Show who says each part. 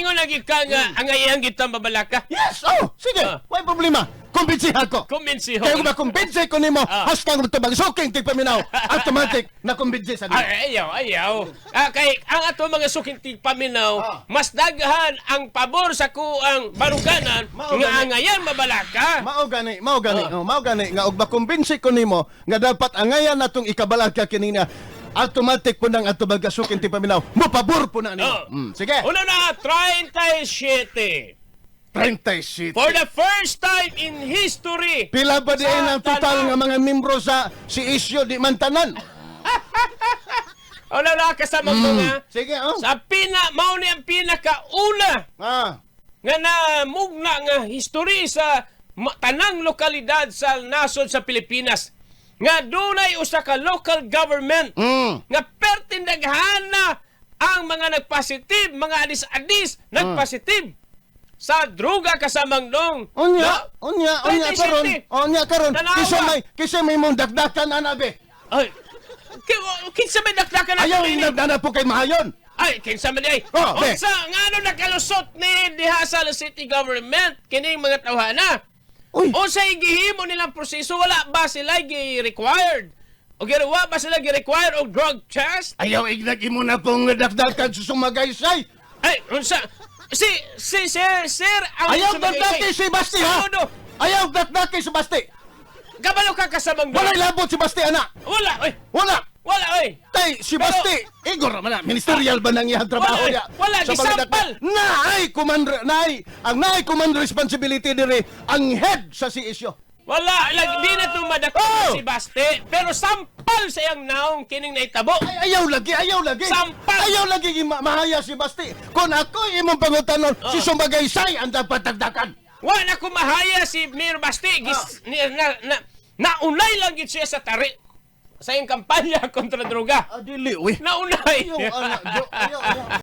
Speaker 1: Ingon lagi ka nga ang iyang gitang babalaka.
Speaker 2: Yes, sige. May problema. Kumbinsihan ko.
Speaker 1: Kumbinsiho.
Speaker 2: Kaya kung makumbinsi ko nimo, hashtag mo ito magsuking tigpaminaw, automatic na kumbinsi sa nimo.
Speaker 1: Ayaw. Kay ang ato mga suking tigpaminaw, mas daghan ang pabor sa kuang baruganan nga angayan mabalaka.
Speaker 2: Mao gani. Nga og makumbinsi ko nimo nga dapat angayan natong ikabalaka kinina. Automatic po nang ato bagasukin tigpaminaw. Mo pabor po na nimo. Sige.
Speaker 1: Una na 37.
Speaker 2: 37.
Speaker 1: For the first time in history.
Speaker 2: Pila ba di ang total nga mga membro sa si Isyo di Mantanan?
Speaker 1: Una na kasama mga.
Speaker 2: Sige,
Speaker 1: Sa mao ni ang pinakauna nga namugna nga history sa tanang lokalidad sa nasod sa Pilipinas. Nga dunay usa ka local government nga pertindaghana ang mga nagpositive, mga adis-adis nagpositive sa droga kasamang nung
Speaker 2: Unya karon. Kisa may mong dakdakan anabe.
Speaker 1: Ay, kinsa may dakdakan
Speaker 2: Ayaw inagdana po kay Mahayon.
Speaker 1: Ay, kinsa man ay.
Speaker 2: Be.
Speaker 1: Unsa ngano nakalusot ni diha sa city government kining mga tawhana?
Speaker 2: Uy.
Speaker 1: Unsa gihimo nilang proseso, wala ba sila gi-required? O ginawa ba sila gi-require og drug test?
Speaker 2: Ayaw ignagi mo na pong dakdakan sa sumagaysay.
Speaker 1: Ay, unsa sir, ang
Speaker 2: Ayaw
Speaker 1: sa mga
Speaker 2: dakdaki
Speaker 1: isay-
Speaker 2: si Basti ha.
Speaker 1: Ano?
Speaker 2: Ayaw dakdaki si Basti.
Speaker 1: Kabalo ka kasamang
Speaker 2: Wala labot si Basti ana.
Speaker 1: Wala, oy.
Speaker 2: Wala.
Speaker 1: Wala, oy.
Speaker 2: Tay, si
Speaker 1: Pero-
Speaker 2: Basti, igor naman na, ministerial ba nang iyang trabaho
Speaker 1: Wala,
Speaker 2: niya?
Speaker 1: wala,
Speaker 2: Sa
Speaker 1: gisampal.
Speaker 2: ang naay command responsibility dire ang head sa CSO.
Speaker 1: Wala, di na tumadako si Baste, pero sampal sa iyang naong kining naitabo.
Speaker 2: Ayaw lagi.
Speaker 1: Sampal.
Speaker 2: Ayaw lagi mahaya si Basti. Kung ako imong pangutanon, si Sumagaysay ang dapat dagdakan.
Speaker 1: Wala ko mahaya si Mayor Baste. Naunay lang gid siya sa tari sa iyang kampanya kontra droga.
Speaker 2: Adili, we.
Speaker 1: Naunay.
Speaker 2: Ayaw.